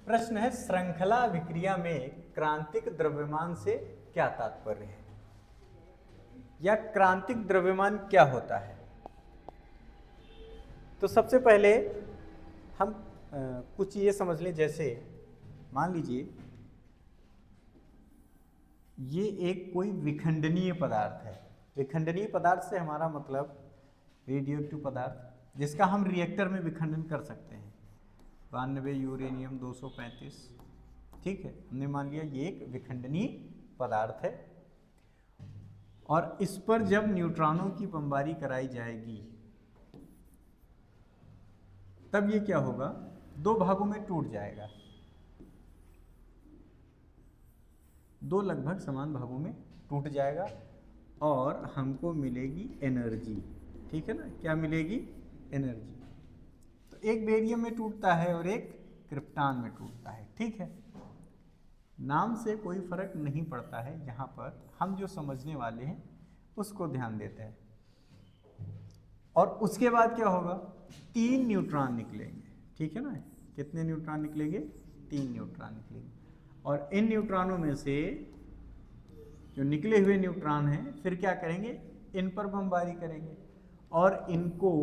प्रश्न है श्रृंखला अभिक्रिया में क्रांतिक द्रव्यमान से क्या तात्पर्य है, या क्रांतिक द्रव्यमान क्या होता है। तो सबसे पहले हम कुछ ये समझ लें, जैसे मान लीजिए ये एक कोई विखंडनीय पदार्थ है। विखंडनीय पदार्थ से हमारा मतलब रेडियोएक्टिव पदार्थ, जिसका हम रिएक्टर में विखंडन कर सकते हैं। 92 यूरेनियम 235, ठीक है, हमने मान लिया ये एक विखंडनीय पदार्थ है। और इस पर जब न्यूट्रॉनों की बमबारी कराई जाएगी तब ये क्या होगा, दो भागों में टूट जाएगा, दो लगभग समान भागों में टूट जाएगा और हमको मिलेगी एनर्जी। ठीक है ना, क्या मिलेगी, एनर्जी। तो एक बेरियम में टूटता है और एक क्रिप्टॉन में टूटता है। ठीक है, नाम से कोई फर्क नहीं पड़ता है, यहाँ पर हम जो समझने वाले हैं उसको ध्यान देते हैं। और उसके बाद क्या होगा, 3 न्यूट्रॉन निकलेंगे। ठीक है ना, कितने न्यूट्रॉन निकलेंगे, 3 न्यूट्रॉन निकलेंगे। और इन न्यूट्रॉनों में से जो निकले हुए न्यूट्रॉन हैं फिर क्या करेंगे, इन पर बमबारी करेंगे और इनको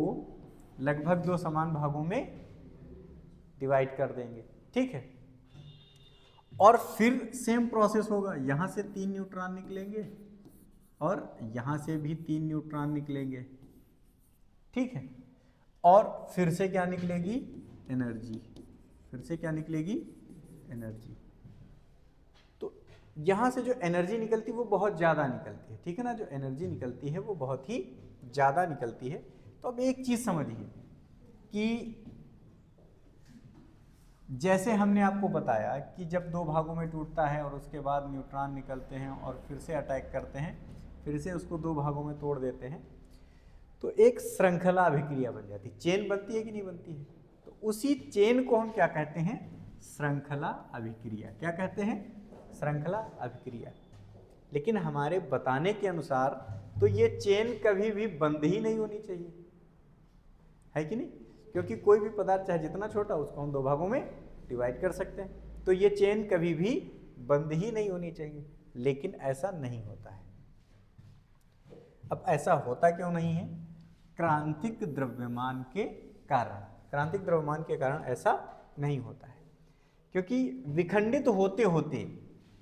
लगभग 2 समान भागों में डिवाइड कर देंगे। ठीक है, और फिर सेम प्रोसेस होगा, यहाँ से 3 न्यूट्रॉन निकलेंगे और यहाँ से भी 3 न्यूट्रॉन निकलेंगे। ठीक है, और फिर से क्या निकलेगी, एनर्जी। फिर से क्या निकलेगी, एनर्जी। तो यहाँ से जो एनर्जी निकलती है वो बहुत ज़्यादा निकलती है। ठीक है ना, जो एनर्जी निकलती है वो बहुत ही ज़्यादा निकलती है। तो अब एक चीज़ समझिए कि जैसे हमने आपको बताया कि जब 2 भागों में टूटता है और उसके बाद न्यूट्रॉन निकलते हैं और फिर से अटैक करते हैं, फिर से उसको 2 भागों में तोड़ देते हैं, तो एक श्रृंखला अभिक्रिया बन जाती है। चेन बनती है कि नहीं बनती है। तो उसी चेन को हम क्या कहते हैं, श्रृंखला अभिक्रिया। क्या कहते हैं, श्रृंखला अभिक्रिया। लेकिन हमारे बताने के अनुसार तो ये चेन कभी भी बंद ही नहीं होनी चाहिए, है कि नहीं, क्योंकि कोई भी पदार्थ चाहे जितना छोटा उसको हम 2 भागों में डिवाइड कर सकते हैं। तो ये चेन कभी भी बंद ही नहीं होनी चाहिए, लेकिन ऐसा नहीं होता है। अब ऐसा होता क्यों नहीं है, क्रांतिक द्रव्यमान के कारण। क्रांतिक द्रव्यमान के कारण ऐसा नहीं होता है, क्योंकि विखंडित होते होते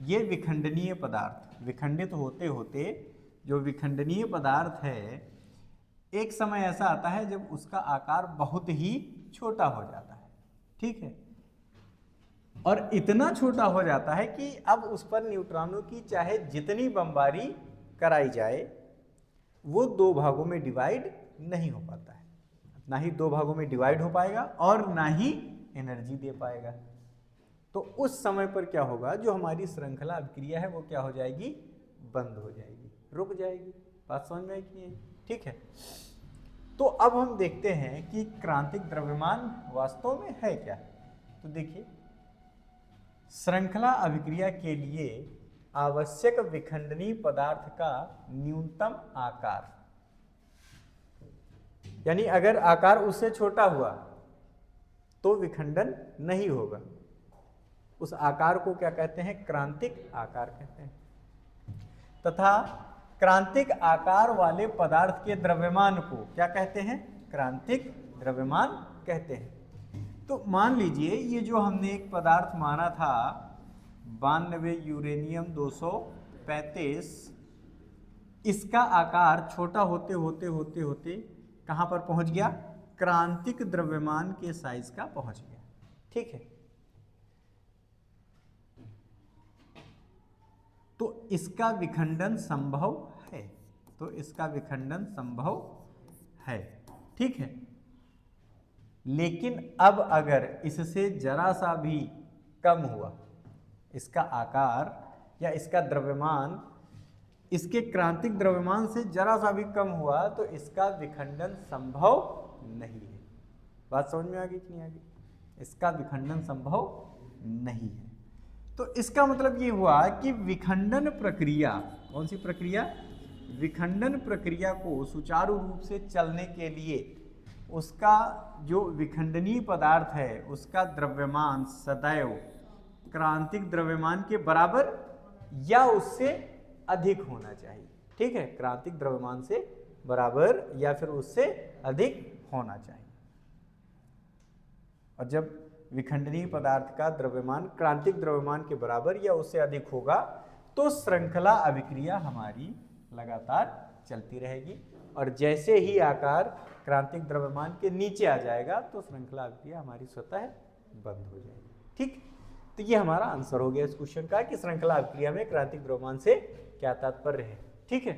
ये विखंडनीय पदार्थ, विखंडित होते होते जो विखंडनीय पदार्थ है, एक समय ऐसा आता है जब उसका आकार बहुत ही छोटा हो जाता है। ठीक है, और इतना छोटा हो जाता है कि अब उस पर न्यूट्रॉनों की चाहे जितनी बमबारी कराई जाए वो 2 भागों में डिवाइड नहीं हो पाता है। ना ही 2 भागों में डिवाइड हो पाएगा और ना ही एनर्जी दे पाएगा। तो उस समय पर क्या होगा, जो हमारी श्रृंखला अभिक्रिया है वो क्या हो जाएगी, बंद हो जाएगी, रुक जाएगी। बात समझ में आई कि नहीं। ठीक है, तो अब हम देखते हैं कि क्रांतिक द्रव्यमान वास्तव में है क्या। तो देखिए, श्रृंखला अभिक्रिया के लिए आवश्यक विखंडनीय पदार्थ का न्यूनतम आकार, यानी अगर आकार उससे छोटा हुआ तो विखंडन नहीं होगा। उस आकार को क्या कहते हैं, क्रांतिक आकार कहते हैं। तथा क्रांतिक आकार वाले पदार्थ के द्रव्यमान को क्या कहते हैं, क्रांतिक द्रव्यमान कहते हैं। तो मान लीजिए ये जो हमने एक पदार्थ माना था 92 यूरेनियम 235, इसका आकार छोटा होते होते होते होते कहाँ पर पहुँच गया, क्रांतिक द्रव्यमान के साइज का पहुँच गया। ठीक है, तो इसका विखंडन संभव है, तो इसका विखंडन संभव है। ठीक है, लेकिन अब अगर इससे जरा सा भी कम हुआ इसका आकार या इसका द्रव्यमान, इसके क्रांतिक द्रव्यमान से जरा सा भी कम हुआ तो इसका विखंडन संभव नहीं है। बात समझ में आ गई कि नहीं आ गई, इसका विखंडन संभव नहीं है। तो इसका मतलब ये हुआ कि विखंडन प्रक्रिया, कौन सी प्रक्रिया, विखंडन प्रक्रिया को सुचारू रूप से चलने के लिए उसका जो विखंडनीय पदार्थ है उसका द्रव्यमान सदैव क्रांतिक द्रव्यमान के बराबर या उससे अधिक होना चाहिए। ठीक है, क्रांतिक द्रव्यमान से बराबर या फिर उससे अधिक होना चाहिए। और जब विखंडनीय पदार्थ का द्रव्यमान क्रांतिक द्रव्यमान के बराबर या उससे अधिक होगा तो श्रृंखला अभिक्रिया हमारी लगातार चलती रहेगी, और जैसे ही आकार क्रांतिक द्रव्यमान के नीचे आ जाएगा तो श्रृंखला अभिक्रिया हमारी स्वतः बंद हो जाएगी। ठीक, तो ये हमारा आंसर हो गया इस क्वेश्चन का कि श्रृंखला अभिक्रिया में क्रांतिक द्रव्यमान से क्या तात्पर्य है। ठीक है।